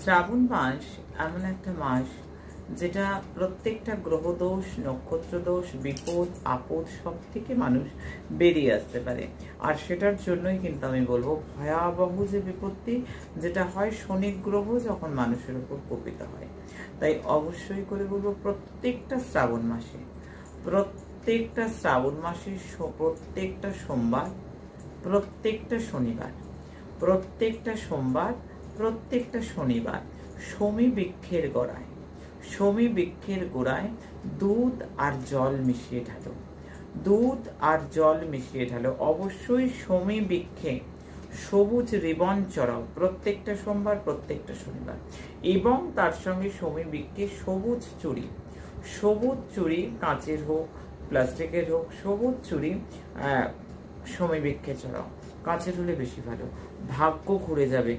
শ্রাবণ মাস এমন একটা মাস যেটা প্রত্যেকটা গ্রহদোষ, নক্ষত্রদোষ, বিপদ আপদ সব থেকে মানুষ বেরিয়ে আসতে পারে। আর সেটার জন্যই কিন্তু আমি বলবো ভয়াবহ যে বিপত্তি যেটা হয় শনি গ্রহ যখন মানুষের উপর কোপিত হয়। তাই অবশ্যই করে বলবো প্রত্যেকটা শ্রাবণ মাসে প্রত্যেকটা সোমবার, প্রত্যেকটা শনিবার, প্রত্যেকটা শনিবার সমী বৃক্ষের গোড়ায় দুধ আর জল মিশিয়ে ঢালো। অবশ্যই সমী বৃক্ষে সবুজ রিবন চড়াও প্রত্যেকটা সোমবার, প্রত্যেকটা শনিবার, এবং তার সঙ্গে সমী বৃক্ষে সবুজ চুড়ি কাঁচের হোক, প্লাস্টিকের হোক, সবুজ চুড়ি সমী বৃক্ষে চড়াও। কাঁচের হলে বেশি ভালো, ভাগ্য ঘুরে যাবে।